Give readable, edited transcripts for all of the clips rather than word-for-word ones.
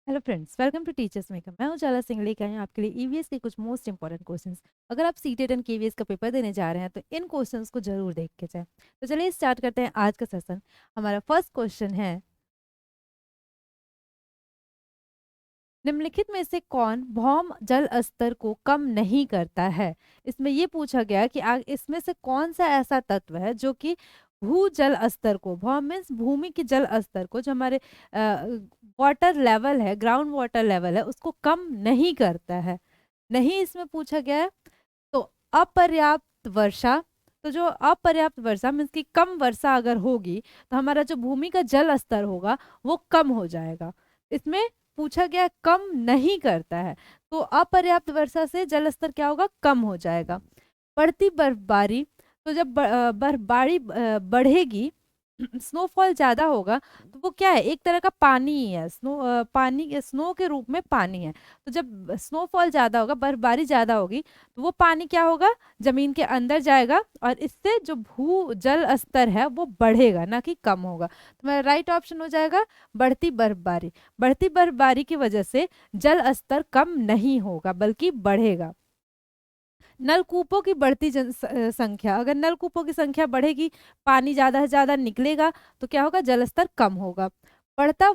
Hello friends, welcome to teachers makeup. मैं उजाला सिंह लेकर आई हूं आपके लिए ईवीएस के कुछ मोस्ट इंपॉर्टेंट क्वेश्चंस। अगर आप सीटेट एंड केवीएस का पेपर देने जा रहे हैं तो इन क्वेश्चंस को जरूर देख के जाएं। तो चलिए स्टार्ट करते हैं आज का सेशन। हमारा फर्स्ट क्वेश्चन है, निम्नलिखित में से कौन भौम जल स्तर को कम नहीं करता है। इसमें ये पूछा गया कि इसमें से कौन सा ऐसा तत्व है जो कि भू जल स्तर को, भौम मीन्स भूमि के जल स्तर को, जो हमारे वाटर लेवल है, ग्राउंड वाटर लेवल है, उसको कम नहीं करता है। नहीं इसमें पूछा गया है। तो अपर्याप्त वर्षा, तो जो अपर्याप्त वर्षा मीन्स की कम वर्षा अगर होगी तो हमारा जो भूमि का जल स्तर होगा वो कम हो जाएगा। इसमें पूछा गया है, कम नहीं करता है, तो अपर्याप्त वर्षा से जल स्तर क्या होगा, कम हो जाएगा। बढ़ती बर्फबारी, तो जब बर्फबारी बढ़ेगी, स्नोफॉल ज्यादा होगा, तो वो क्या है, एक तरह का पानी ही है। पानी स्नो के रूप में पानी है। तो जब स्नोफॉल ज्यादा होगा, बर्फबारी ज्यादा होगी, तो वो पानी क्या होगा, जमीन के अंदर जाएगा और इससे जो भू जल स्तर है वो बढ़ेगा, ना कि कम होगा। तो मेरा राइट ऑप्शन हो जाएगा बढ़ती बर्फबारी। बढ़ती बर्फबारी की वजह से जल स्तर कम नहीं होगा बल्कि बढ़ेगा। नलकूपों की बढ़ती संख्या, अगर नलकूपों की संख्या बढ़ेगी, पानी ज्यादा से ज्यादा निकलेगा, तो क्या होगा, जलस्तर कम होगा। बढ़ता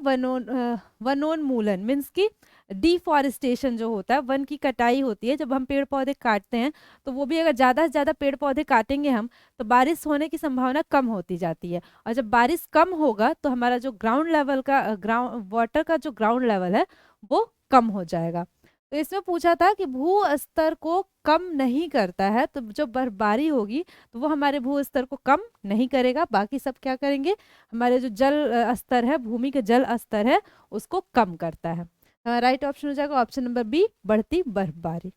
वनोन्मूलन मीन्स की डिफॉरेस्टेशन जो होता है, वन की कटाई होती है। जब हम पेड़ पौधे काटते हैं तो वो भी अगर ज्यादा से ज्यादा पेड़ पौधे काटेंगे हम, तो बारिश होने की संभावना कम होती जाती है। और जब बारिश कम होगा तो हमारा जो ग्राउंड लेवल का, ग्राउंड वाटर का जो ग्राउंड लेवल है वो कम हो जाएगा। तो इसमें पूछा था कि भू स्तर को कम नहीं करता है, तो जो बर्फबारी होगी तो वो हमारे भू स्तर को कम नहीं करेगा, बाकी सब क्या करेंगे, हमारे जो जल स्तर है, भूमि के जल स्तर है, उसको कम करता है। राइट ऑप्शन हो जाएगा ऑप्शन नंबर बी, बढ़ती बर्फबारी।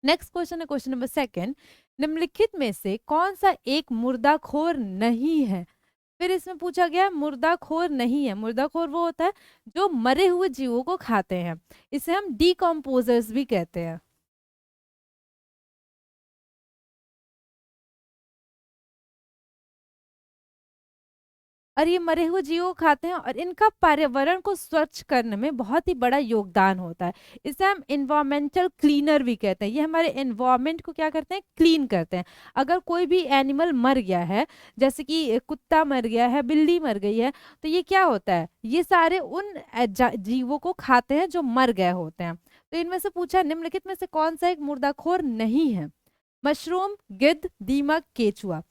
नेक्स्ट क्वेश्चन है क्वेश्चन नंबर सेकंड, निम्नलिखित में से कौन सा एक मुर्दाखोर नहीं है। फिर इसमें पूछा गया मुर्दाखोर नहीं है। मुर्दाखोर वो होता है जो मरे हुए जीवों को खाते हैं, इसे हम डिकम्पोजर्स भी कहते हैं। और ये मरे हुए जीवों को खाते हैं और इनका पर्यावरण को स्वच्छ करने में बहुत ही बड़ा योगदान होता है। इसे हम इन्वायरमेंटल क्लीनर भी कहते हैं। ये हमारे इन्वायरमेंट को क्या करते हैं, क्लीन करते हैं। अगर कोई भी एनिमल मर गया है, जैसे कि कुत्ता मर गया है, बिल्ली मर गई है, तो ये क्या होता है, ये सारे उन जीवों को खाते हैं जो मर गए होते हैं। तो इनमें से पूछा, निम्नलिखित में से कौन सा एक मुर्दाखोर नहीं है। मशरूम, गिद्ध, दीमक, केचुआ।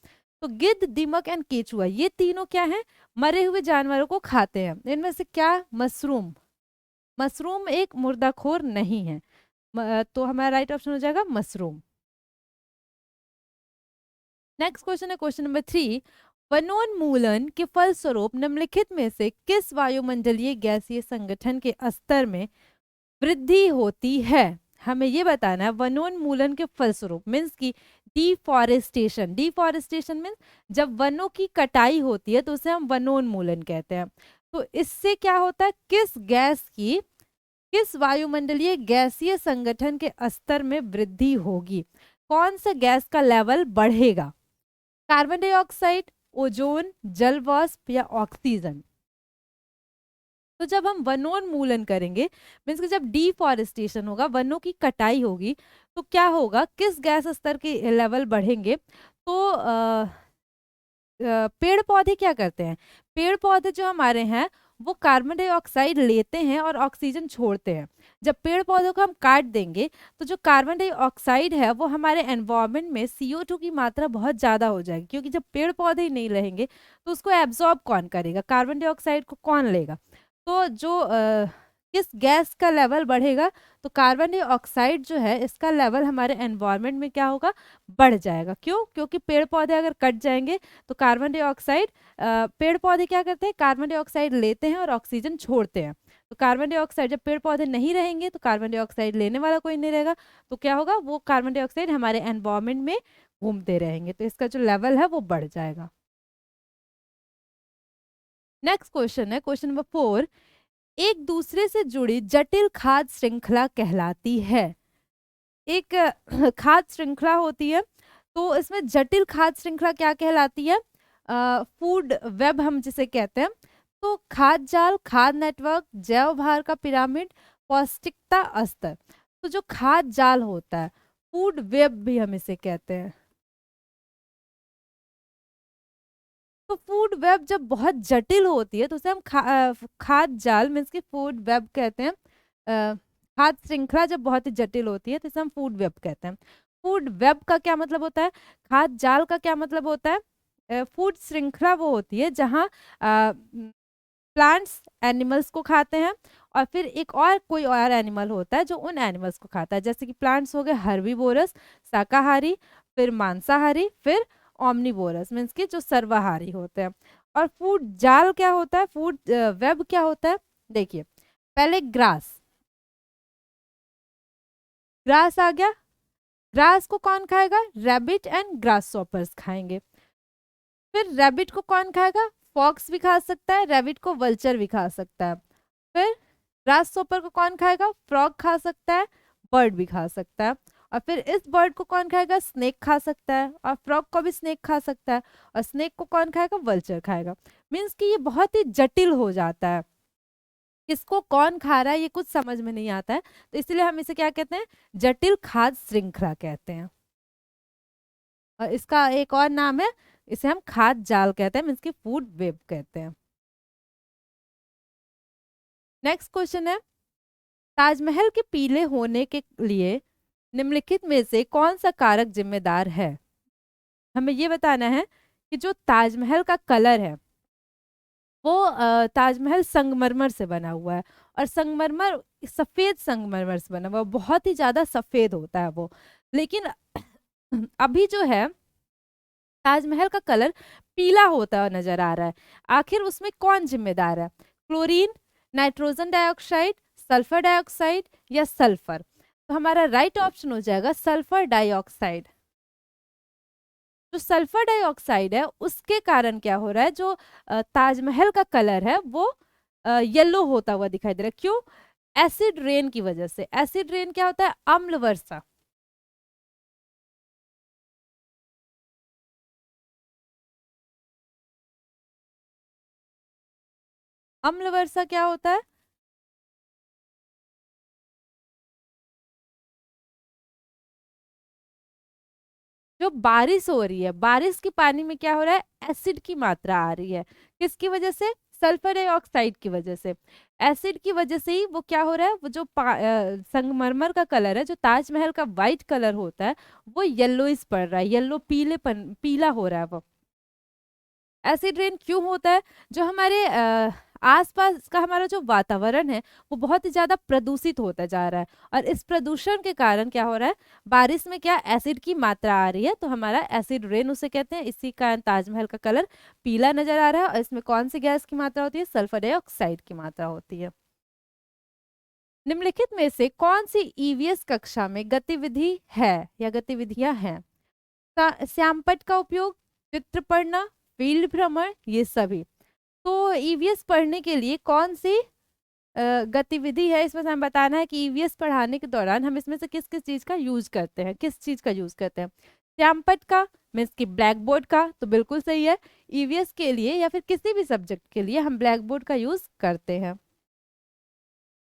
तो गिद्ध, दीमक एंड केचुआ ये तीनों क्या है, मरे हुए जानवरों को खाते हैं। इनमें से क्या, मशरूम, मशरूम एक मुर्दाखोर नहीं है। तो हमारा राइट ऑप्शन हो जाएगा मशरूम। नेक्स्ट क्वेश्चन है क्वेश्चन नंबर थ्री, वनोन्मूलन के फलस्वरूप निम्नलिखित में से किस वायुमंडलीय गैसीय संगठन के स्तर में वृद्धि होती है। हमें ये बताना है वनोन्मूलन के फलस्वरूप मीन्स की डिफॉरेस्टेशन। डिफॉरेस्टेशन मीन्स जब वनों की कटाई होती है तो उसे हम वनोन्मूलन कहते हैं। तो इससे क्या होता है, किस गैस की, किस वायुमंडलीय गैसीय संगठन के स्तर में वृद्धि होगी, कौन सा गैस का लेवल बढ़ेगा, कार्बन डाइऑक्साइड, ओजोन, जल वाष्प या ऑक्सीजन। तो जब हम वनोन्मूलन करेंगे मीन्स कि जब डिफॉरेस्टेशन होगा, वनों की कटाई होगी, तो क्या होगा, किस गैस स्तर के लेवल बढ़ेंगे। तो पेड़ पौधे क्या करते हैं, पेड़ पौधे जो हमारे हैं वो कार्बन डाइऑक्साइड लेते हैं और ऑक्सीजन छोड़ते हैं। जब पेड़ पौधों को हम काट देंगे तो जो कार्बन डाइऑक्साइड है वो हमारे एनवायरनमेंट में CO2 की मात्रा बहुत ज़्यादा हो जाएगी, क्योंकि जब पेड़ पौधे ही नहीं रहेंगे तो उसको एब्जॉर्ब कौन करेगा, कार्बन डाइऑक्साइड को कौन लेगा। तो जो किस गैस का लेवल बढ़ेगा, तो कार्बन डाइऑक्साइड जो है इसका लेवल हमारे एनवायरनमेंट में क्या होगा, बढ़ जाएगा। क्यों, क्योंकि पेड़ पौधे अगर कट जाएंगे तो कार्बन डाइऑक्साइड, पेड़ पौधे क्या करते हैं, कार्बन डाइऑक्साइड लेते हैं और ऑक्सीजन छोड़ते हैं। तो कार्बन डाइऑक्साइड, जब पेड़ पौधे नहीं रहेंगे तो कार्बन डाइऑक्साइड लेने वाला कोई नहीं रहेगा, तो क्या होगा, वो कार्बन डाइऑक्साइड हमारे एनवायरनमेंट में घूमते रहेंगे, तो इसका जो लेवल है वो बढ़ जाएगा। नेक्स्ट क्वेश्चन है क्वेश्चन नंबर फोर, एक दूसरे से जुड़ी जटिल खाद्य श्रृंखला कहलाती है। एक खाद्य श्रृंखला होती है, तो इसमें जटिल खाद्य श्रृंखला क्या कहलाती है, फूड वेब हम जिसे कहते हैं। तो खाद्य जाल, खाद्य नेटवर्क, जैव भार का पिरामिड, पौष्टिकता स्तर। तो जो खाद्य जाल होता है, फूड वेब भी हम इसे कहते हैं। तो फूड वेब जब बहुत जटिल होती है तो उसे हम खाद्य जाल मीन्स की फूड वेब कहते हैं। खाद्य श्रृंखला जब बहुत ही जटिल होती है तो इसे हम फूड वेब कहते हैं। फूड वेब का क्या मतलब होता है, खाद्य जाल का क्या मतलब होता है? फूड श्रृंखला वो होती है जहाँ प्लांट्स एनिमल्स को खाते हैं और फिर एक और कोई और एनिमल होता है जो उन एनिमल्स को खाता है। जैसे कि प्लांट्स हो गए हर्बीवोरस शाकाहारी, फिर मांसाहारी, फिर ओमनीवोरस मीन्स कि जो सर्वाहारी होते हैं। और फूड जाल क्या होता है, फूड वेब क्या होता है? देखिए, पहले ग्रास, ग्रास आ गया। ग्रास को कौन खाएगा? रैबिट एंड ग्रास खाएंगे। फिर रैबिट को कौन खाएगा? फॉक्स भी खा सकता है, रैबिट को वल्चर भी खा सकता है। फिर ग्रास को कौन खाएगा? फ्रॉग खा सकता है, बर्ड भी खा सकता है। और फिर इस बर्ड को कौन खाएगा? स्नेक खा सकता है, और फ्रॉग को भी स्नेक खा सकता है। और स्नेक को कौन खाएगा? वल्चर खाएगा। मीन्स कि ये बहुत ही जटिल हो जाता है, किसको कौन खा रहा है ये कुछ समझ में नहीं आता है। तो इसलिए हम इसे क्या कहते हैं? जटिल खाद्य श्रृंखला कहते हैं। और इसका एक और नाम है, इसे हम खाद्य जाल कहते हैं, मीन्स की फूड वेब कहते हैं। नेक्स्ट क्वेश्चन है, ताजमहल के पीले होने के लिए निम्नलिखित में से कौन सा कारक जिम्मेदार है? हमें ये बताना है कि जो ताजमहल का कलर है वो ताजमहल संगमरमर से बना हुआ है, और संगमरमर सफेद संगमरमर से बना हुआ है, बहुत ही ज्यादा सफेद होता है वो। लेकिन अभी जो है ताजमहल का कलर पीला होता हुआ नजर आ रहा है। आखिर उसमें कौन जिम्मेदार है? Chlorine, nitrogen dioxide, sulphur dioxide या सल्फर? तो हमारा राइट ऑप्शन हो जाएगा सल्फर डाइऑक्साइड। जो सल्फर डाइऑक्साइड है उसके कारण क्या हो रहा है, जो ताजमहल का कलर है वो येलो होता हुआ दिखाई दे रहा है। क्यों? एसिड रेन की वजह से। एसिड रेन क्या होता है? अम्ल वर्षा। अम्ल वर्षा क्या होता है? जो बारिश हो रही है, बारिश के पानी में क्या हो रहा है? एसिड की मात्रा आ रही है। किसकी वजह से? सल्फर डाइऑक्साइड की वजह से। एसिड की वजह से ही वो क्या हो रहा है, वो जो संगमरमर का कलर है, जो ताजमहल का वाइट कलर होता है, वो येलोइश पड़ रहा है, येलो पीलेपन पीला हो रहा है वो। एसिड रेन क्यों होता है? जो हमारे आसपास का हमारा जो वातावरण है वो बहुत ही ज्यादा प्रदूषित होता जा रहा है, और इस प्रदूषण के कारण क्या हो रहा है, बारिश में क्या एसिड की मात्रा आ रही है, तो हमारा एसिड रेन उसे कहते हैं। इसी कारण ताजमहल का कलर पीला नजर आ रहा है। और इसमें कौन सी गैस की मात्रा होती है? सल्फर डाइऑक्साइड की मात्रा होती है। निम्नलिखित में से कौन सी ईवीएस कक्षा में गतिविधि है या गतिविधियां हैं? श्यामपट्ट का उपयोग, चित्र पढ़ना, फील्ड भ्रमण, ये सभी। तो ईवीएस पढ़ने के लिए कौन सी गतिविधि है, इसमें से हमें बताना है कि ईवीएस पढ़ाने के दौरान हम इसमें से किस किस चीज का यूज करते हैं, किस चीज का यूज करते हैं? श्यामपट्ट का मीन्स कि ब्लैक बोर्ड का, तो बिल्कुल सही है। ईवीएस के लिए या फिर किसी भी सब्जेक्ट के लिए हम ब्लैक बोर्ड का यूज करते हैं।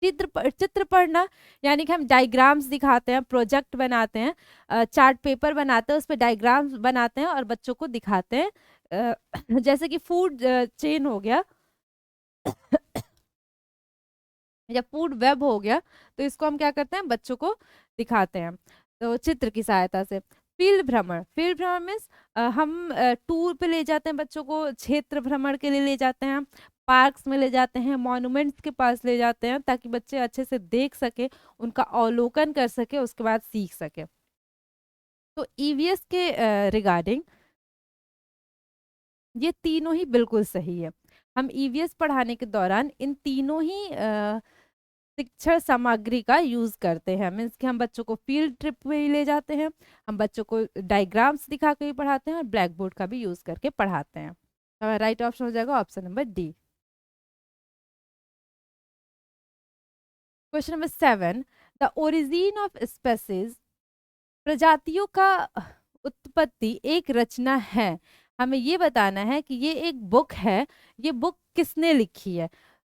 चित्र पढ़ना यानी कि हम डायग्राम्स दिखाते हैं, प्रोजेक्ट बनाते हैं, चार्ट पेपर बनाते हैं, उस पर डायग्राम्स बनाते हैं और बच्चों को दिखाते हैं। जैसे कि फूड चेन हो गया या फूड वेब हो गया, तो इसको हम क्या करते हैं? बच्चों को दिखाते हैं तो चित्र की सहायता से। फील्ड भ्रमण, फील्ड भ्रमण मीन्स हम टूर पे ले जाते हैं बच्चों को, क्षेत्र भ्रमण के लिए ले जाते हैं, पार्क्स में ले जाते हैं, मॉन्यूमेंट्स के पास ले जाते हैं, ताकि बच्चे अच्छे से देख सके, उनका अवलोकन कर सके, उसके बाद सीख सके। तो ईवीएस के रिगार्डिंग ये तीनों ही बिल्कुल सही है। हम ईवीएस पढ़ाने के दौरान इन तीनों ही शिक्षण सामग्री का यूज करते हैं। मीन्स कि हम बच्चों को फील्ड ट्रिप पे ही ले जाते हैं, हम बच्चों को डायग्राम्स दिखा के भी पढ़ाते हैं, और ब्लैक बोर्ड का भी यूज करके पढ़ाते हैं। हमारा राइट ऑप्शन हो जाएगा option number D. Question number 7, the origin of species, प्रजातियों का उत्पत्ति एक रचना है। हमें ये बताना है कि ये एक बुक है, ये बुक किसने लिखी है?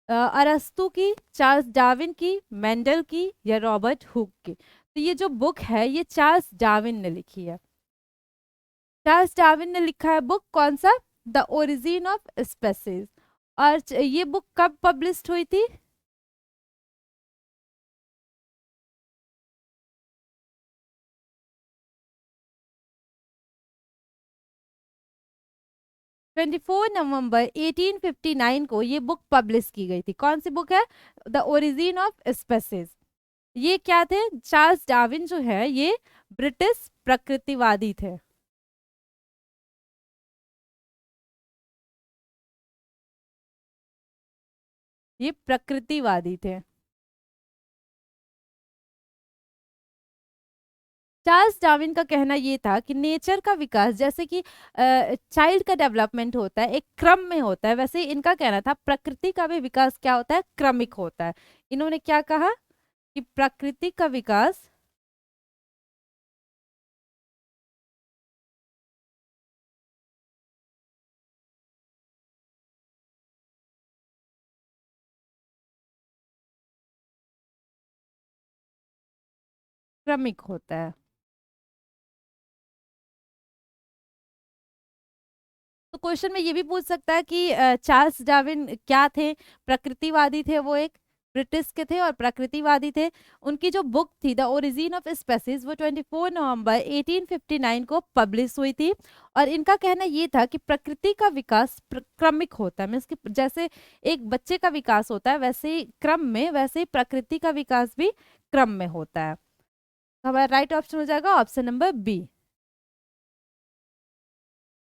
अरस्तु की, चार्ल्स डार्विन की, मेंडल की या रॉबर्ट हुक की? तो ये जो बुक है ये चार्ल्स डार्विन ने लिखी है। चार्ल्स डार्विन ने लिखा है बुक कौन सा? The origin of species. और ये बुक कब पब्लिश हुई थी? 24 नवंबर 1859 को ये बुक पब्लिश की गई थी। कौन सी बुक है? The origin of species. ये क्या थे? चार्ल्स डार्विन जो है ये ब्रिटिश प्रकृतिवादी थे। ये प्रकृतिवादी थे। चार्ल्स डार्विन का कहना ये था कि नेचर का विकास जैसे कि चाइल्ड का डेवलपमेंट होता है एक क्रम में होता है, वैसे ही इनका कहना था प्रकृति का भी विकास क्या होता है? क्रमिक होता है। इन्होंने क्या कहा कि प्रकृति का विकास क्रमिक होता है। तो क्वेश्चन में ये भी पूछ सकता है कि चार्ल्स डार्विन क्या थे? प्रकृतिवादी थे, वो एक ब्रिटिश के थे और प्रकृतिवादी थे। उनकी जो बुक थी द ओरिजिन ऑफ स्पेसीज वो 24 नवंबर 1859 को पब्लिश हुई थी। और इनका कहना ये था कि प्रकृति का विकास क्रमिक होता है, मीन्स कि जैसे एक बच्चे का विकास होता है वैसे ही क्रम में, वैसे ही प्रकृति का विकास भी क्रम में होता है। तो हमारा राइट ऑप्शन हो जाएगा option number B.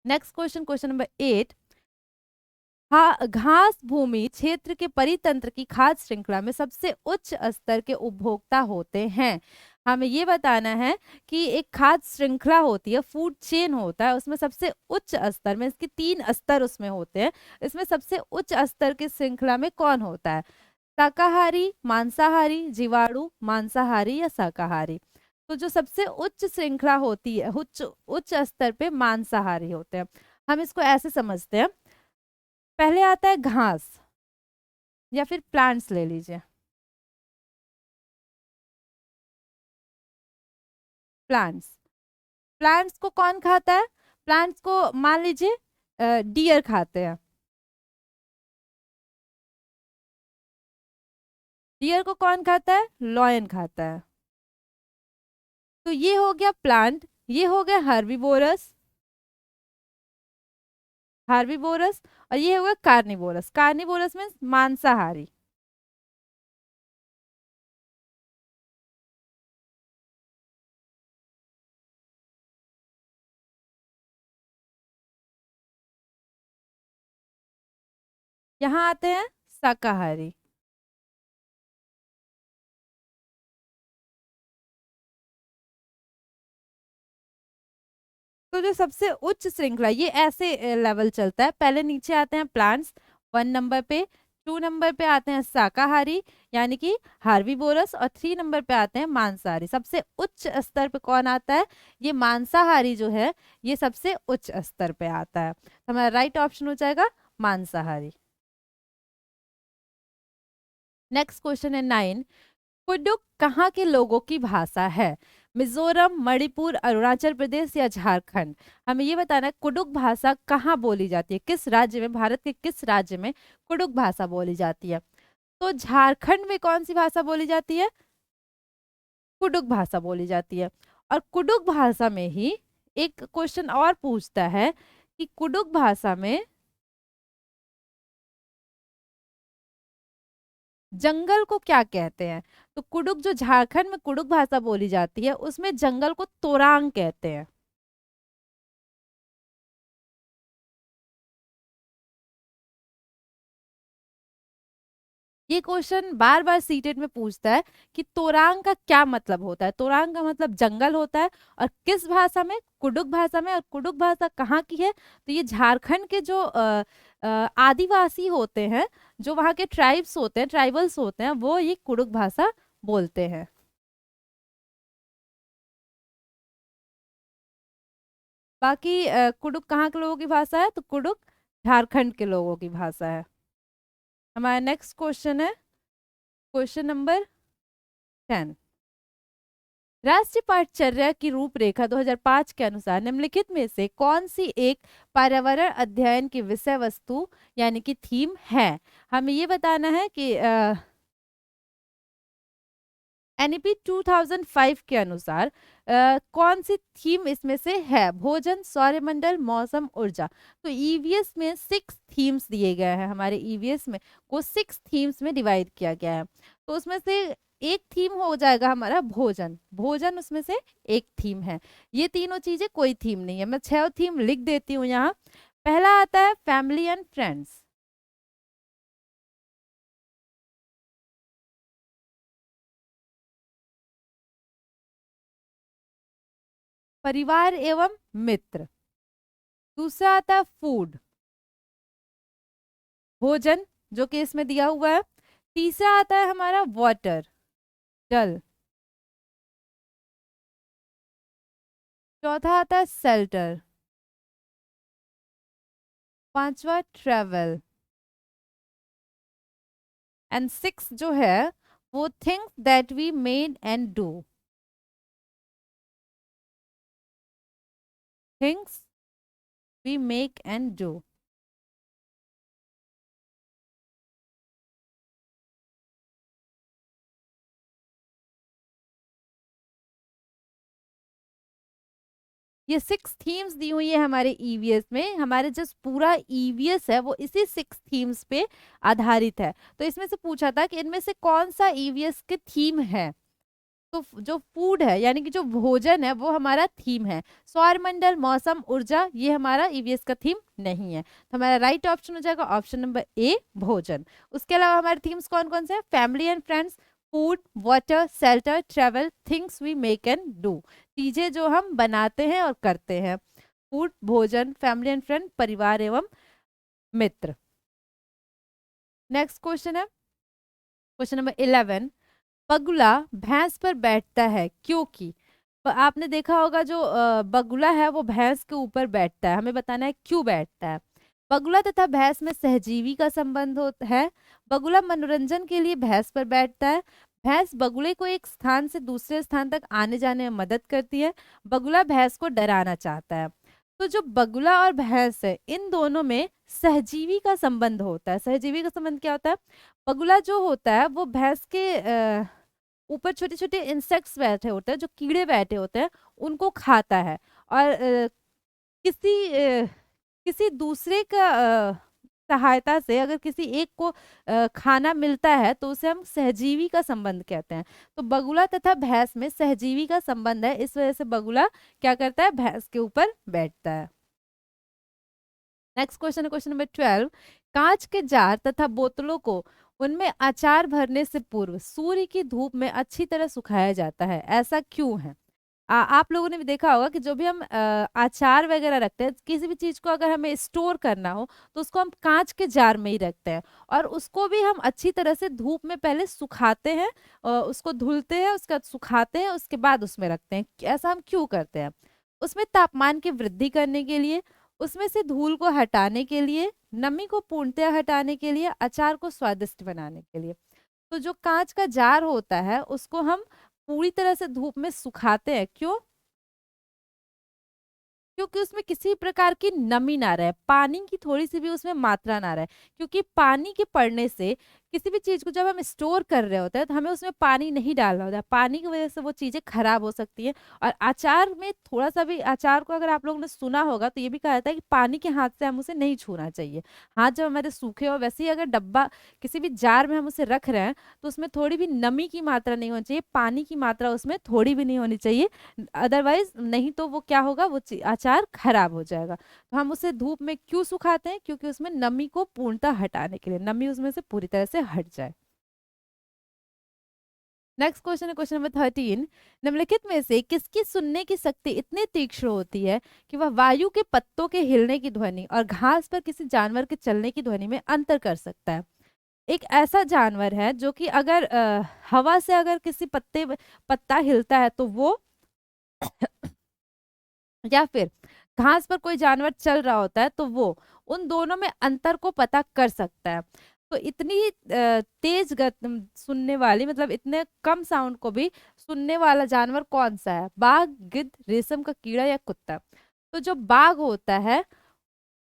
Next question, question number 8। हाँ, घास भूमि क्षेत्र के परितंत्र की खाद्य श्रृंखला में सबसे उच्च स्तर के उपभोक्ता होते हैं। हमें ये बताना है कि एक खाद्य श्रृंखला होती है, फूड चेन होता है, उसमें सबसे उच्च स्तर में, इसके 3 स्तर उसमें होते हैं, इसमें सबसे उच्च स्तर की श्रृंखला में कौन होता है? शाकाहारी, मांसाहारी, जीवाणु, मांसाहारी या शाकाहारी? तो जो सबसे उच्च श्रृंखला होती है, उच्च उच्च स्तर पे मांसाहारी होते हैं। हम इसको ऐसे समझते हैं, पहले आता है घास या फिर प्लांट्स ले लीजिए। प्लांट्स, प्लांट्स को कौन खाता है? प्लांट्स को मान लीजिए डियर खाते हैं। डियर को कौन खाता है? लॉयन खाता है। तो ये हो गया प्लांट, ये हो गया हर्बीवोरस, हार्बीवोरस, और ये हो गया कार्निवोरस। कार्निवोरस मीन्स मांसाहारी। यहाँ आते हैं शाकाहारी। तो जो सबसे उच्च श्रृंखला ये ऐसे लेवल चलता है, पहले नीचे आते हैं प्लांट्स 1 नंबर पे, 2 नंबर पे आते हैं शाकाहारी यानी कि हार्बीवोरस, और 3 नंबर पे आते हैं मांसाहारी। सबसे उच्च स्तर पे कौन आता है? ये मांसाहारी जो है ये सबसे उच्च स्तर पे आता है। तो हमारा राइट ऑप्शन हो जाएगा मांसाहारी। नेक्स्ट क्वेश्चन है 9। कुडुक कहाँ के लोगों की भाषा है? मिजोरम, मणिपुर, अरुणाचल प्रदेश या झारखंड? हमें ये बताना है कुडुक भाषा कहाँ बोली जाती है, किस राज्य में, भारत के किस राज्य में कुडुक भाषा बोली जाती है? तो झारखंड में कौन सी भाषा बोली जाती है? कुडुक भाषा बोली जाती है। और कुडुक भाषा में ही एक क्वेश्चन और पूछता है कि कुडुक भाषा में जंगल को क्या कहते हैं? तो कुडुक, जो झारखंड में कुडुक भाषा बोली जाती है उसमें जंगल को तोरांग कहते हैं। ये क्वेश्चन बार बार सीटेट में पूछता है कि तोरांग का क्या मतलब होता है। तोरांग का मतलब जंगल होता है, और किस भाषा में? कुडुक भाषा में। और कुडुक भाषा कहाँ की है? तो ये झारखंड के जो आदिवासी होते हैं, जो वहाँ के ट्राइब्स होते हैं, ट्राइबल्स होते हैं, वो ये कुडुक भाषा बोलते हैं। बाकी कुडुक कहाँ के लोगों की भाषा है? तो कुडुक झारखंड के लोगों की भाषा है। हमारा नेक्स्ट क्वेश्चन है क्वेश्चन नंबर 10। राष्ट्रीय पाठचर्या की रूपरेखा 2005 के अनुसार निम्नलिखित में से कौन सी एक पर्यावरण अध्ययन की विषय वस्तु यानी कि थीम है। हमें ये बताना है कि एनईपी 2005 के अनुसार कौन सी थीम इसमें से है। भोजन, सौरमंडल, मौसम, ऊर्जा। तो ईवीएस में 6 थीम्स दिए गए हैं। हमारे ईवीएस में को 6 थीम्स में डिवाइड किया गया है। तो उसमें से एक थीम हो जाएगा हमारा भोजन। भोजन उसमें से एक थीम है। ये तीनों चीजें कोई थीम नहीं है। मैं 6 थीम लिख देती हूँ यहाँ। पहला आता है फैमिली एंड फ्रेंड्स, परिवार एवं मित्र। दूसरा आता है फूड, भोजन, जो कि इसमें दिया हुआ है। तीसरा आता है हमारा वाटर, जल। चौथा आता है शेल्टर। पांचवा ट्रेवल। एंड सिक्स जो है वो things that we made and do. Things we make and do. ये 6 थीम्स दी हुई है हमारे ईवीएस में। हमारे जो पूरा ईवीएस है वो इसी 6 थीम्स पे आधारित है। तो इसमें से पूछा था कि इनमें से कौन सा ईवीएस के थीम है। तो जो फूड है यानी कि जो भोजन है वो हमारा थीम है। सौरमंडल, मौसम, ऊर्जा ये हमारा ईवीएस का थीम नहीं है। तो हमारा राइट ऑप्शन हो जाएगा ऑप्शन नंबर ए, भोजन। उसके अलावा हमारे थीम्स कौन कौन से हैं? Family and friends, food, water, shelter, travel, things we make and do. चीजें जो हम बनाते हैं और करते हैं। फूड, भोजन, फैमिली एंड फ्रेंड, परिवार एवं मित्र। नेक्स्ट क्वेश्चन है क्वेश्चन नंबर 11। बगुला भैंस पर बैठता है क्योंकि। आपने देखा होगा जो बगुला है वो भैंस के ऊपर बैठता है। हमें बताना है क्यों बैठता है। बगुला तथा भैंस में सहजीवी का संबंध होता है। बगुला मनोरंजन के लिए भैंस पर बैठता है। भैंस बगुले को एक स्थान से दूसरे स्थान तक आने जाने में मदद करती है। बगुला भैंस को डराना चाहता है। तो जो बगुला और भैंस है इन दोनों में सहजीवी का संबंध होता है। सहजीवी का संबंध क्या होता है? बगुला जो होता है वो भैंस के ऊपर छोटे छोटे इंसेक्ट्स बैठे होते हैं, जो कीड़े बैठे होते हैं, उनको खाता है। और किसी दूसरे का सहायता से अगर किसी एक को खाना मिलता है तो उसे हम सहजीवी का संबंध कहते हैं। तो बगुला तथा भैंस में सहजीवी का संबंध है, इस वजह से बगुला क्या करता है? भैंस के ऊपर बैठता है। नेक्स्ट क्वेश्चन है क्वेश्चन नंबर 12। कांच के जार तथा बोतलों को उनमें अचार भरने से पूर्व सूर्य की धूप में अच्छी तरह सुखाया जाता है, ऐसा क्यों है? आप लोगों ने भी देखा होगा कि जो भी हम अचार वगैरह रखते हैं, किसी भी चीज को अगर हमें स्टोर करना हो तो उसको हम कांच के जार में ही रखते हैं। और उसको भी हम अच्छी तरह से धूप में पहले सुखाते हैं, उसको धुलते हैं, उसके बाद सुखाते हैं, उसके बाद उसमें रखते हैं। ऐसा हम क्यों करते हैं? उसमें तापमान की वृद्धि करने के लिए, उसमें से धूल को हटाने के लिए, नमी को पूर्णतया हटाने के लिए, अचार को स्वादिष्ट बनाने के लिए। तो जो कांच का जार होता है उसको हम पूरी तरह से धूप में सुखाते हैं। क्यों? क्योंकि उसमें किसी प्रकार की नमी ना रहे, पानी की थोड़ी सी भी उसमें मात्रा ना रहे। क्योंकि पानी के पड़ने से किसी भी चीज को जब हम स्टोर कर रहे होते हैं तो हमें उसमें पानी नहीं डालना होता है। पानी की वजह से वो चीजें खराब हो सकती हैं। और अचार में थोड़ा सा भी, अचार को अगर आप लोगों ने सुना होगा तो ये भी कहा जाता है कि पानी के हाथ से हम उसे नहीं छूना चाहिए। हाथ जब हमारे सूखे हो, वैसे ही अगर डब्बा किसी भी जार में हम उसे रख रहे हैं तो उसमें थोड़ी भी नमी की मात्रा नहीं होनी चाहिए, पानी की मात्रा उसमें थोड़ी भी नहीं होनी चाहिए। अदरवाइज नहीं तो वो क्या होगा, वो अचार खराब हो जाएगा। तो हम उसे धूप में क्यों सुखाते हैं? क्योंकि उसमें नमी को पूर्णतः हटाने के लिए, नमी उसमें से पूरी तरह से हट जाए। नेक्स्ट क्वेश्चन है क्वेश्चन नंबर 13। निम्नलिखित में से किसकी सुनने की शक्ति इतनी तीक्ष्ण होती है कि वह वायु के पत्तों के हिलने की ध्वनि और घास पर किसी जानवर के चलने की ध्वनि में अंतर कर सकता है? एक ऐसा जानवर है जो कि अगर हवा से अगर किसी पत्ता हिलता है तो वो, या फिर घास पर कोई जानवर चल रहा होता है तो वो, उन दोनों में अंतर को पता कर सकता है। तो इतनी तेज सुनने वाली, मतलब इतने कम साउंड को भी सुनने वाला जानवर कौन सा है? बाघ, गिद्ध, रेशम का कीड़ा या कुत्ता? तो जो बाघ होता है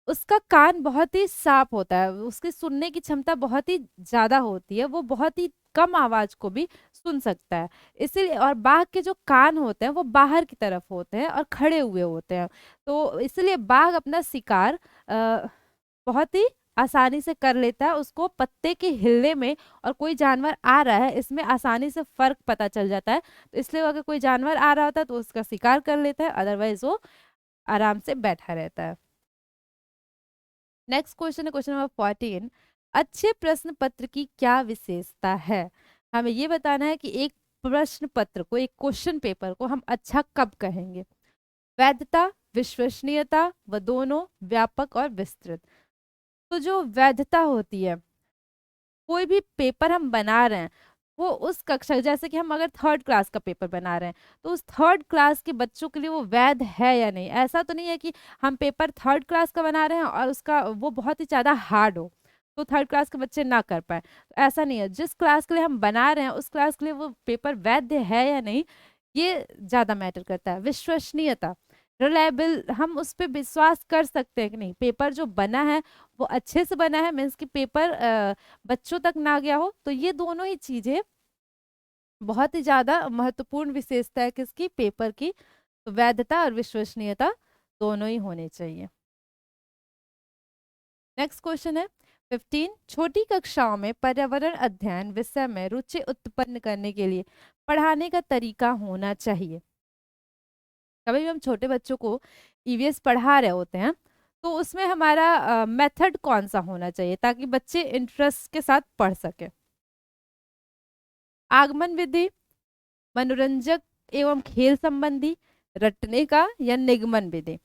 उसका कान बहुत ही साफ होता है, उसकी सुनने की क्षमता बहुत ही ज्यादा होती है, वो बहुत ही कम आवाज को भी सुन सकता है। इसीलिए, और बाघ के जो कान होते हैं वो बाहर की तरफ होते हैं और खड़े हुए होते हैं, तो इसलिए बाघ अपना शिकार बहुत ही आसानी से कर लेता है। उसको पत्ते के हिलने में और कोई जानवर आ रहा है इसमें आसानी से फर्क पता चल जाता है, तो इसलिए अगर कोई जानवर आ रहा होता है तो उसका शिकार कर लेता है, अदरवाइज वो आराम से बैठा रहता है। नेक्स्ट क्वेश्चन है क्वेश्चन नंबर 14। अच्छे प्रश्न पत्र की क्या विशेषता है? हमें ये बताना है कि एक प्रश्न पत्र को, एक क्वेश्चन पेपर को हम अच्छा कब कहेंगे? वैधता, विश्वसनीयता, व दोनों, व्यापक और विस्तृत? तो जो वैधता होती है, कोई भी पेपर हम बना रहे हैं वो उस कक्षा, जैसे कि हम अगर थर्ड क्लास का पेपर बना रहे हैं तो उस थर्ड क्लास के बच्चों के लिए वो वैध है या नहीं। ऐसा तो नहीं है कि हम पेपर थर्ड क्लास का बना रहे हैं और उसका वो बहुत ही ज़्यादा हार्ड हो तो थर्ड क्लास के बच्चे ना कर पाए, तो ऐसा नहीं है। जिस क्लास के लिए हम बना रहे हैं उस क्लास के लिए वो पेपर वैध है या नहीं, ये ज़्यादा मैटर करता है। विश्वसनीयता, रिलायबल, हम उस पर विश्वास कर सकते हैं कि नहीं, पेपर जो बना है वो अच्छे से बना है, मीन्स कि पेपर बच्चों तक ना गया हो। तो ये दोनों ही चीजें बहुत ही ज्यादा महत्वपूर्ण विशेषता है किसकी? पेपर की। तो वैधता और विश्वसनीयता दोनों ही होने चाहिए। नेक्स्ट क्वेश्चन है 15। छोटी कक्षाओं में पर्यावरण अध्ययन विषय में रुचि उत्पन्न करने के लिए पढ़ाने का तरीका होना चाहिए। कभी भी हम छोटे बच्चों को ईवीएस पढ़ा रहे होते हैं तो उसमें हमारा मेथड कौन सा होना चाहिए ताकि बच्चे इंटरेस्ट के साथ पढ़ सके? आगमन विधि, मनोरंजक एवं खेल संबंधी, रटने का, या निगमन विधि?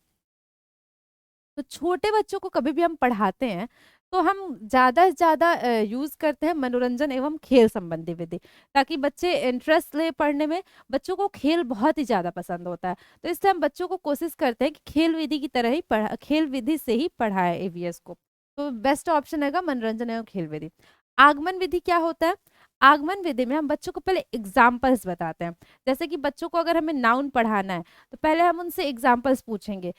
तो छोटे बच्चों को कभी भी हम पढ़ाते हैं तो हम ज्यादा से ज्यादा यूज करते हैं मनोरंजन एवं खेल संबंधी विधि, ताकि बच्चे इंटरेस्ट ले पढ़ने में। बच्चों को खेल बहुत ही ज्यादा पसंद होता है, तो इसलिए हम बच्चों को कोशिश करते हैं कि खेल विधि की तरह ही खेल विधि से ही पढ़ाए एवीएस को। तो बेस्ट ऑप्शन है मनोरंजन एवं खेल विधि। आगमन विधि क्या होता है? आगमन विधि में हम बच्चों को पहले एग्जाम्पल्स बताते हैं। जैसे कि बच्चों को अगर हमें नाउन पढ़ाना है तो पहले हम उनसे एग्जाम्पल्स पूछेंगे,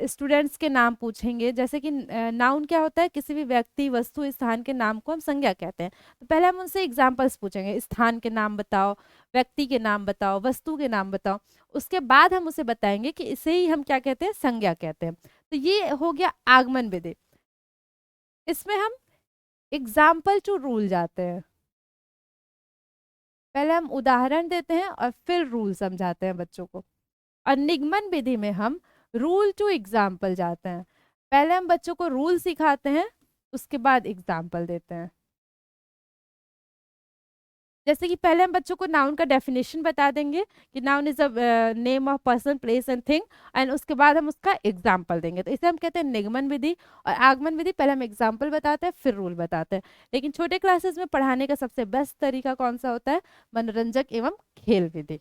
स्टूडेंट्स के नाम पूछेंगे। जैसे कि नाउन क्या होता है? किसी भी व्यक्ति, वस्तु, स्थान के नाम को हम संज्ञा कहते हैं। तो पहले हम उनसे एग्जाम्पल्स पूछेंगे, स्थान के नाम बताओ, व्यक्ति के नाम बताओ, वस्तु के नाम बताओ। उसके बाद हम उसे बताएंगे कि इसे ही हम क्या कहते हैं? संज्ञा कहते हैं। तो ये हो गया आगमन विधि। इसमें हम एग्जाम्पल टू रूल जाते हैं, पहले हम उदाहरण देते हैं और फिर रूल समझाते हैं बच्चों को। और निगमन विधि में हम रूल टू एग्जाम्पल जाते हैं, पहले हम बच्चों को रूल सिखाते हैं उसके बाद एग्जाम्पल देते हैं। जैसे कि पहले हम बच्चों को नाउन का डेफिनेशन बता देंगे कि noun is a name of person, place and thing, and उसके बाद हम उसका एग्जाम्पल देंगे। तो इसे हम कहते हैं निगमन विधि। और आगमन विधि पहले हम एग्जाम्पल बताते हैं फिर रूल बताते हैं। लेकिन छोटे क्लासेस में पढ़ाने का सबसे बेस्ट तरीका कौन सा होता है? मनोरंजक एवं खेल विधि।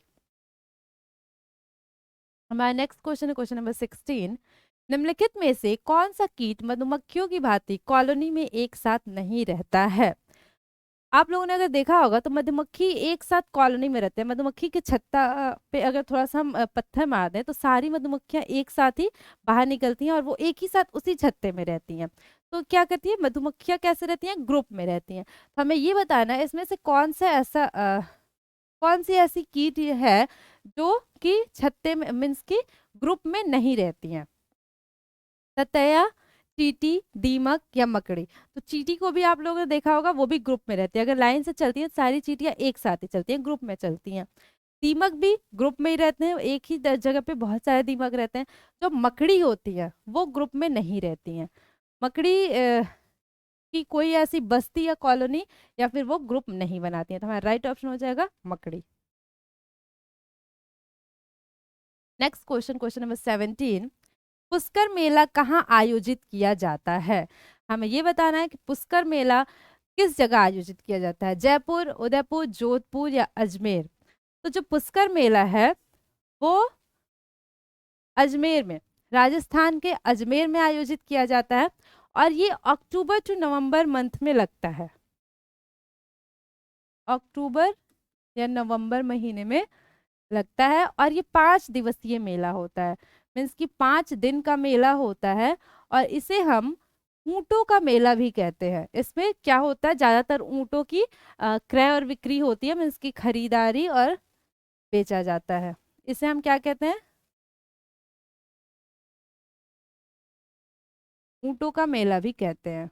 हमारा नेक्स्ट क्वेश्चन है क्वेश्चन नंबर 16। निम्नलिखित में से कौन सा कीट मधुमक्खियों की भांति कॉलोनी में एक साथ नहीं रहता है? आप लोगों ने अगर देखा होगा तो मधुमक्खी एक साथ कॉलोनी में रहते हैं। मधुमक्खी के छत्ता पे अगर थोड़ा सा हम पत्थर मार दें तो सारी मधुमक्खियां एक साथ ही बाहर निकलती हैं और वो एक ही साथ उसी छत्ते में रहती हैं। तो क्या करती है मधुमक्खियां? कैसे रहती हैं? ग्रुप में रहती हैं। तो हमें ये बताना है इसमें से कौन सा ऐसा कौन सी ऐसी कीट ये है जो कि छत्ते में, मीन्स की ग्रुप में नहीं रहती हैं? ततैया, चींटी, दीमक या मकड़ी? तो चींटी को भी आप लोगों ने देखा होगा, वो भी ग्रुप में रहती है। अगर लाइन से चलती है सारी चींटियां एक साथ ही चलती हैं, ग्रुप में चलती हैं। दीमक भी ग्रुप में ही रहते हैं, एक ही जगह पे बहुत सारे दीमक रहते हैं। जो मकड़ी होती है वो ग्रुप में नहीं रहती हैं। मकड़ी की कोई ऐसी बस्ती या कॉलोनी या फिर वो ग्रुप नहीं बनाती है, तो हमारा राइट ऑप्शन हो जाएगा मकड़ी। Next question, question number 17। Pushkar मेला कहाँ आयोजित किया जाता है? हमें ये बताना है कि पुष्कर मेला किस जगह आयोजित किया जाता है? जयपुर, उदयपुर, जोधपुर या अजमेर? तो जो पुष्कर मेला है वो अजमेर में, राजस्थान के अजमेर में आयोजित किया जाता है। और ये अक्टूबर टू नवंबर मंथ में लगता है, अक्टूबर या नवंबर महीने में लगता है। और ये 5 दिवसीय मेला होता है, मीन्स कि 5 दिन का मेला होता है। और इसे हम ऊंटों का मेला भी कहते हैं। इसमें क्या होता है, ज्यादातर ऊंटों की क्रय और बिक्री होती है, मीन्स की खरीदारी और बेचा जाता है। इसे हम क्या कहते हैं, ऊंटों का मेला भी कहते हैं।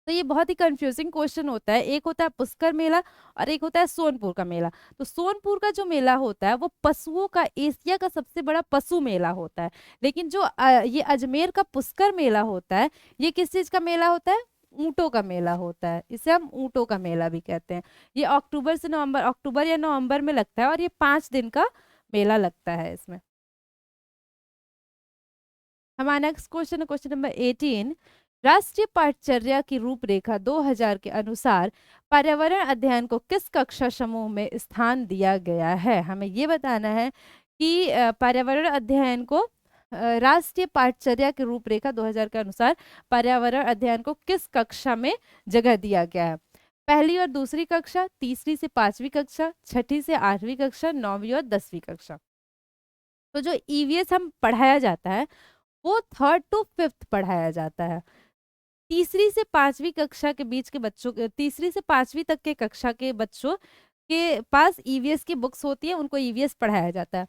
तो ये बहुत ही कंफ्यूजिंग क्वेश्चन होता है। एक होता है पुष्कर मेला और एक होता है सोनपुर का मेला। तो सोनपुर का जो मेला होता है वो पशुओं का, एशिया का सबसे बड़ा पशु मेला होता है। लेकिन जो ये अजमेर का पुष्कर मेला होता है, ये किस चीज का मेला होता है, ऊंटों का मेला होता है। इसे हम ऊंटों का मेला भी कहते हैं। ये अक्टूबर से नवंबर, अक्टूबर या नवंबर में लगता है और ये 5 दिन का मेला लगता है इसमें। हमारा नेक्स्ट क्वेश्चन है क्वेश्चन नंबर 18। राष्ट्रीय पाठचर्या की रूपरेखा 2000 के अनुसार पर्यावरण अध्ययन को किस कक्षा समूह में स्थान दिया गया है। हमें ये बताना है कि पर्यावरण अध्ययन को राष्ट्रीय पाठचर्या की रूपरेखा 2000 के अनुसार पर्यावरण अध्ययन को किस कक्षा में जगह दिया गया है। पहली और दूसरी कक्षा, तीसरी से 5वीं कक्षा, छठी से 8वीं कक्षा, 9वीं और 10वीं कक्षा। तो जो ईवीएस हम पढ़ाया जाता है वो 3rd to 5th पढ़ाया जाता है। तीसरी से 5वीं कक्षा के बीच के बच्चों के, तीसरी से 5वीं तक के कक्षा के बच्चों के पास ईवीएस की बुक्स होती है, उनको ईवीएस पढ़ाया जाता है।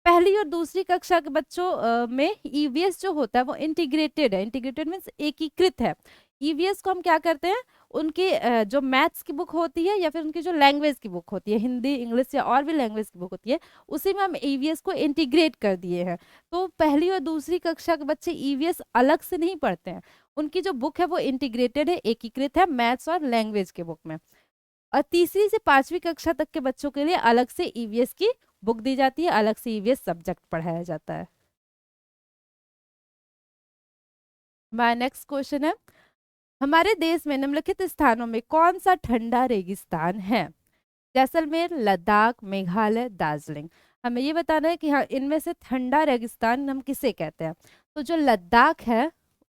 पहली और दूसरी कक्षा के बच्चों में ईवीएस जो होता है वो इंटीग्रेटेड है। इंटीग्रेटेड मीन्स एकीकृत है। ईवीएस को हम क्या करते हैं, उनकी जो मैथ्स की बुक होती है या फिर उनकी जो लैंग्वेज की बुक होती है, हिंदी, इंग्लिश या और भी लैंग्वेज की बुक होती है, उसी में हम ईवीएस को इंटीग्रेट कर दिए हैं। तो पहली और दूसरी कक्षा के बच्चे ईवीएस अलग से नहीं पढ़ते हैं, उनकी जो बुक है वो इंटीग्रेटेड है, एकीकृत है मैथ्स और लैंग्वेज के बुक में। और तीसरी से 5वीं कक्षा तक के बच्चों के लिए अलग से ईवीएस की बुक दी जाती है, अलग से ईवीएस सब्जेक्ट पढ़ाया जाता है। हमारा नेक्स्ट क्वेश्चन है, हमारे देश में निम्नलिखित स्थानों में कौन सा ठंडा रेगिस्तान है। जैसलमेर, लद्दाख, मेघालय, दार्जिलिंग। हमें ये बताना है कि हाँ, इनमें से ठंडा रेगिस्तान हम किसे कहते हैं। तो जो लद्दाख है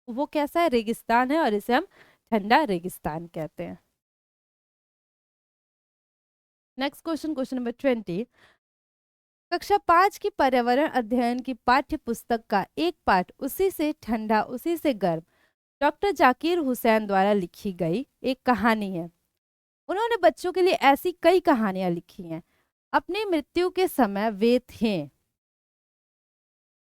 वो कैसा है, रेगिस्तान है, और इसे हम ठंडा रेगिस्तान कहते हैं। Next question, question number 20। कक्षा 5 की पर्यावरण अध्ययन की पाठ्य पुस्तक का एक पाठ उसी से ठंडा उसी से गर्म डॉक्टर जाकिर हुसैन द्वारा लिखी गई एक कहानी है। उन्होंने बच्चों के लिए ऐसी कई कहानियां लिखी हैं। अपनी मृत्यु के समय वे थे।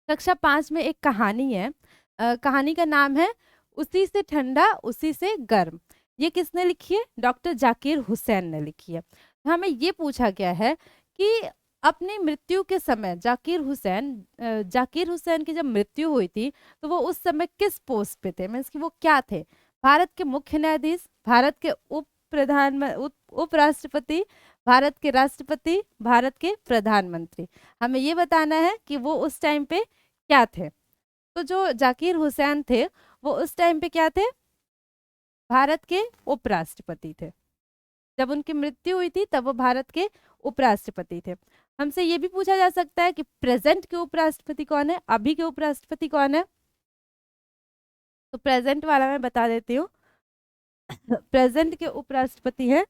कक्षा 5 में एक कहानी है, कहानी का नाम है उसी से ठंडा उसी से गर्म। ये किसने लिखी है, डॉक्टर जाकिर हुसैन ने लिखी है। हमें ये पूछा गया है कि अपनी मृत्यु के समय जाकिर हुसैन की जब मृत्यु हुई थी तो वो उस समय किस पोस्ट पे थे, मीन्स कि वो क्या थे। भारत के मुख्य न्यायाधीश, भारत के उपराष्ट्रपति, भारत के राष्ट्रपति, भारत के प्रधानमंत्री। हमें ये बताना है कि वो उस टाइम पे क्या थे। तो जो जाकिर हुसैन थे वो उस टाइम पे क्या थे, भारत के उपराष्ट्रपति थे। जब उनकी मृत्यु हुई थी तब वो भारत के उपराष्ट्रपति थे। हमसे ये भी पूछा जा सकता है कि प्रेजेंट के उपराष्ट्रपति कौन है, अभी के उपराष्ट्रपति कौन है। तो प्रेजेंट वाला मैं बता देती हूँ। प्रेजेंट के उपराष्ट्रपति हैं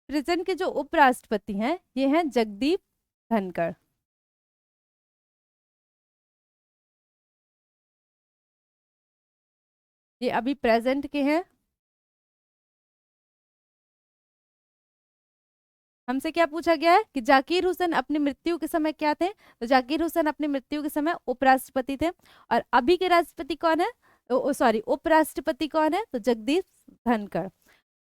प्रेजेंट के जो उपराष्ट्रपति हैं ये हैं जगदीप धनखड़। ये अभी प्रेजेंट के हैं। हमसे क्या पूछा गया है कि जाकिर हुसैन अपनी मृत्यु के समय क्या थे। तो जाकिर हुसैन अपनी मृत्यु के समय उपराष्ट्रपति थे। और अभी के राष्ट्रपति कौन है, सॉरी उपराष्ट्रपति कौन है, तो जगदीप धनखड़।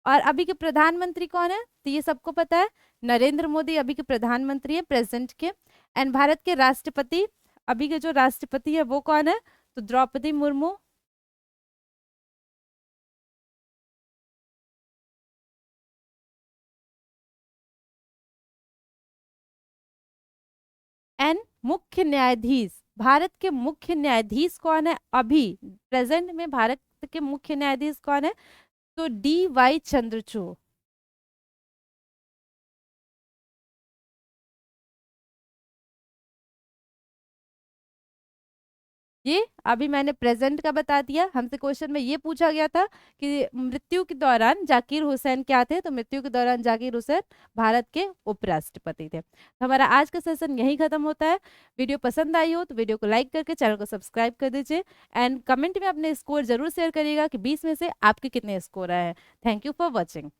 और अभी के प्रधानमंत्री कौन है, तो ये सबको पता है, नरेंद्र मोदी अभी के प्रधानमंत्री है प्रेजेंट के। एंड भारत के राष्ट्रपति, अभी के जो राष्ट्रपति है वो कौन है, तो द्रौपदी मुर्मू। एंड मुख्य न्यायाधीश, भारत के मुख्य न्यायाधीश कौन है, अभी प्रेजेंट में भारत के मुख्य न्यायाधीश कौन है, तो D.Y. चंद्रचूड़। ये अभी मैंने प्रेजेंट का बता दिया। हमसे क्वेश्चन में ये पूछा गया था कि मृत्यु के दौरान जाकिर हुसैन क्या थे, तो मृत्यु के दौरान जाकिर हुसैन भारत के उपराष्ट्रपति थे। तो हमारा आज का सेशन यही खत्म होता है। वीडियो पसंद आई हो तो वीडियो को लाइक करके चैनल को सब्सक्राइब कर दीजिए एंड कमेंट में अपने स्कोर जरूर शेयर करिएगा कि 20 में से आपके कितने स्कोर आए हैं। Thank you for watching.